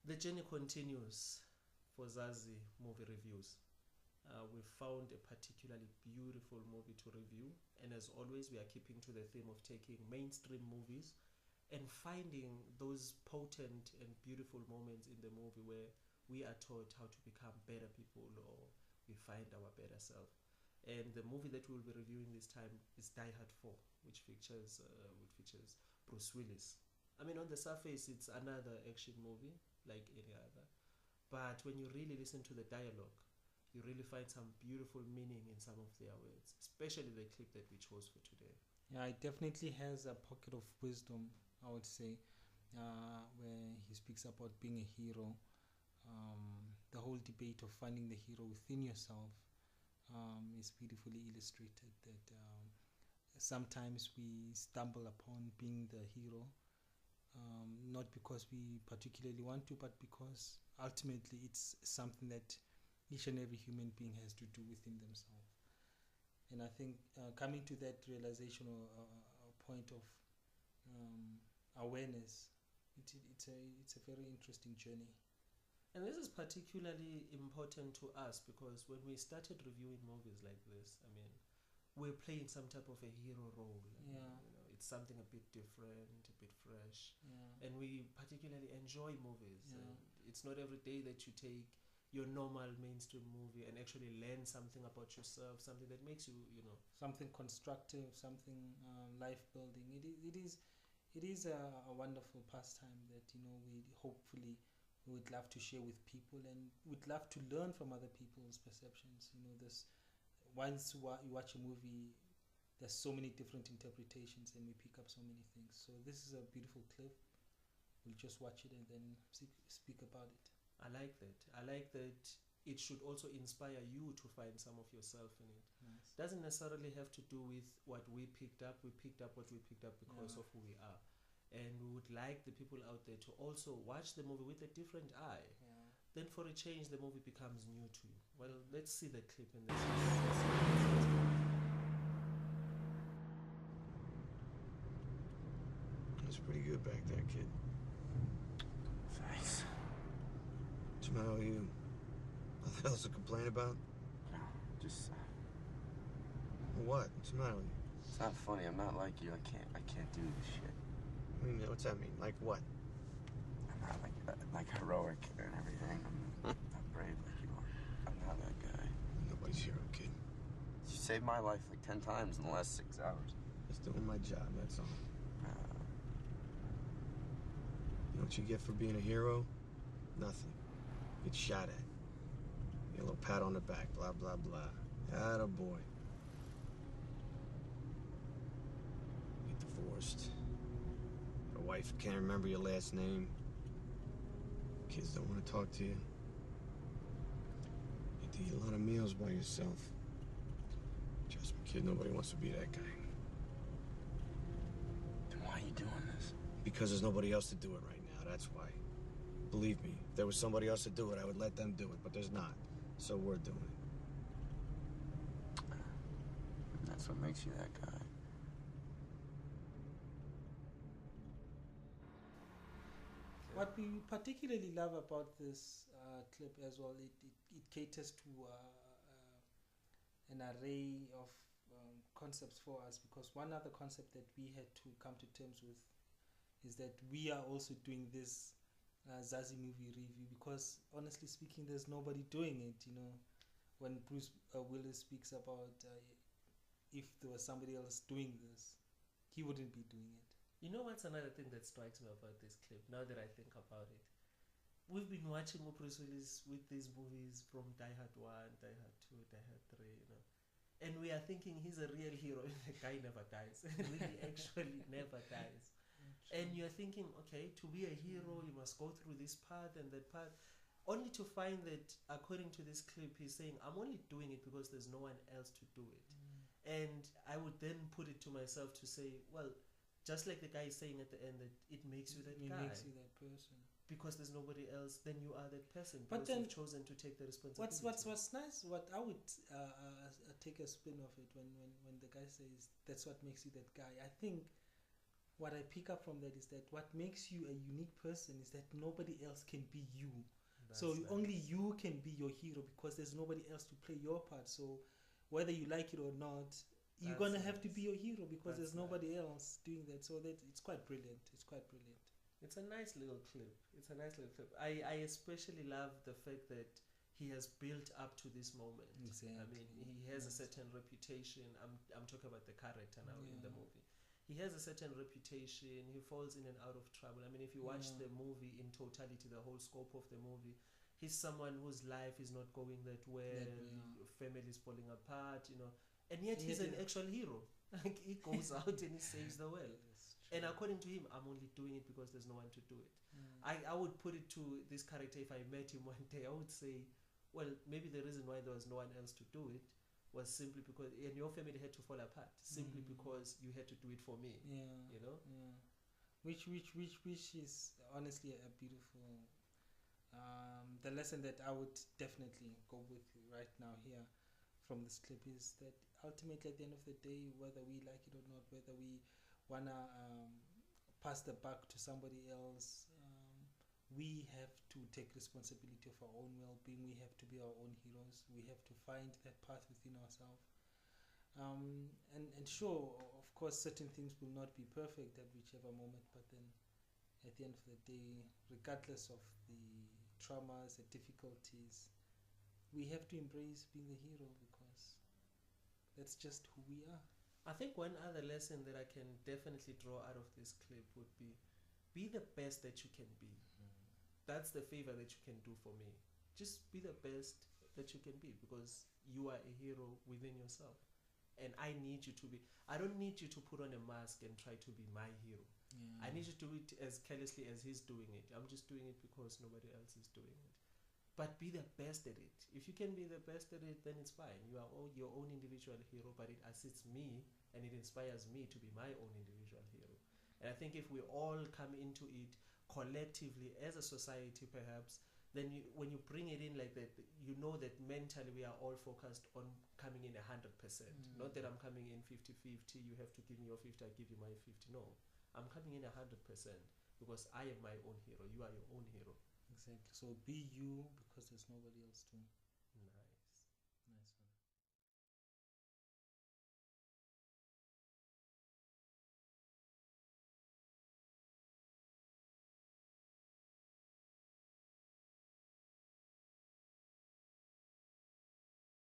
The journey continues for Zazi movie reviews. We found a particularly beautiful movie to review, and as always, we are keeping to the theme of taking mainstream movies and finding those potent and beautiful moments in the movie where we are taught how to become better people or we find our better self. And the movie that we'll be reviewing this time is Die Hard 4, which features Bruce Willis. I mean, on the surface, it's another action movie like any other, but when you really listen to the dialogue, you really find some beautiful meaning in some of their words, especially the clip that we chose for today. Yeah, it definitely has a pocket of wisdom, I would say, where he speaks about being a hero. The whole debate of finding the hero within yourself is beautifully illustrated. That sometimes we stumble upon being the hero, not because we particularly want to, but because ultimately it's something that each and every human being has to do within themselves. And I think coming to that realization or point of awareness, it's a very interesting journey. And this is particularly important to us because when we started reviewing movies like this, I mean, we're playing some type of a hero role. Yeah. It's something a bit different, a bit fresh. Yeah. And we particularly enjoy movies. Yeah. And it's not every day that you take your normal mainstream movie and actually learn something about yourself, something that makes you, something constructive, something life building. It is a wonderful pastime that we hopefully would love to share with people, and would love to learn from other people's perceptions. This once you watch a movie, there's so many different interpretations, and we pick up so many things. So this is a beautiful clip. We'll just watch it and then speak about it. I like that it should also inspire you to find some of yourself in it. Nice. Doesn't necessarily have to do with what we picked up. We picked up what we picked up because of who we are. And we would like the people out there to also watch the movie with a different eye. Yeah. Then for a change, the movie becomes new to you. Well, let's see the clip in That's pretty good back there, kid. Thanks. What's the matter with you? Nothing else to complain about? No, just What? What's the matter with you? it's not funny. I'm not like you. I can't do this shit. I mean, what's that mean? Like what? I'm not like heroic and everything. I'm not brave like you are. I'm not that guy. Nobody's hero, kid. You saved my life like 10 times in the last 6 hours. Just doing my job, that's all. Uh, You know what you get for being a hero? Nothing. Get shot at. Get a little pat on the back, blah, blah, blah. Atta boy. Get divorced. Your wife can't remember your last name. Kids don't want to talk to you. You have to eat a lot of meals by yourself. Trust me, kid, nobody wants to be that guy. then why are you doing this? Because there's nobody else to do it right now, that's why. Believe me, if there was somebody else to do it, I would let them do it, but there's not. So we're doing it. And that's what makes you that guy. What we particularly love about this clip as well, it caters to an array of concepts for us, because one other concept that we had to come to terms with is that we are also doing this Zazi movie review, because honestly speaking, there's nobody doing it. When Bruce Willis speaks about if there was somebody else doing this, he wouldn't be doing it. You know what's another thing that strikes me about this clip, now that I think about it? We've been watching Bruce Willis with these movies from Die Hard 1, Die Hard 2, Die Hard 3, and we are thinking he's a real hero and the guy never dies. Really, actually never dies. And you're thinking, okay, to be a hero, you must go through this path and that path, only to find that, according to this clip, he's saying, I'm only doing it because there's no one else to do it. And I would then put it to myself to say, well, just like the guy is saying at the end, that it makes you that guy. It makes you that person. Because there's nobody else, then you are that person. But because then you've chosen to take the responsibility. What's nice, what I would take a spin of it when the guy says that's what makes you that guy. I think what I pick up from that is that what makes you a unique person is that nobody else can be you. So That's only nice. you can be your hero because there's nobody else to play your part. So whether you like it or not, you're That's gonna have to nice. be your hero because That's there's nobody else doing that. So that it's quite brilliant. It's quite brilliant. It's a nice little clip. It's a nice little clip. I especially love the fact that he has built up to this moment. Exactly. I mean, he has a Yes. certain reputation. I'm talking about the character now in the Yeah. movie. He has a certain reputation. He falls in and out of trouble. I mean, if you watch Yeah. the movie in totality, the whole scope of the movie, he's someone whose life is not going that well. Family is falling apart, and yet And he's yet an he- actual hero. Like he goes out and he saves the world. Yes, And true. according to him, I'm only doing it because there's no one to do it. Mm. I would put it to this character if I met him one day. I would say, well, maybe the reason why there was no one else to do it was simply because, and your family had to fall apart simply because you had to do it for me. Yeah. You know? Yeah. Which is honestly a beautiful the lesson that I would definitely go with right now here from this clip is that ultimately at the end of the day, whether we like it or not, whether we wanna pass the buck to somebody else, we have to take responsibility of our own well-being. We have to be our own heroes. We have to find that path within ourselves. And sure, of course, certain things will not be perfect at whichever moment, but then at the end of the day, regardless of the traumas, the difficulties, we have to embrace being the hero because that's just who we are. I think one other lesson that I can definitely draw out of this clip would be the best that you can be. That's the favor that you can do for me. Just be the best that you can be because you are a hero within yourself. And I need you to be. I don't need you to put on a mask and try to be my hero. Yeah. I need you to do it as carelessly as he's doing it. I'm just doing it because nobody else is doing it. But be the best at it. If you can be the best at it, then it's fine. You are your own individual hero, but it assists me and it inspires me to be my own individual hero. And I think if we all come into it collectively as a society, perhaps, then when you bring it in like that, you know that mentally we are all focused on coming in 100%. Not that I'm coming in 50-50, you have to give me your 50, I give you my 50. No, I'm coming in 100% because I am my own hero. You are your own hero. Exactly. So be you because there's nobody else to.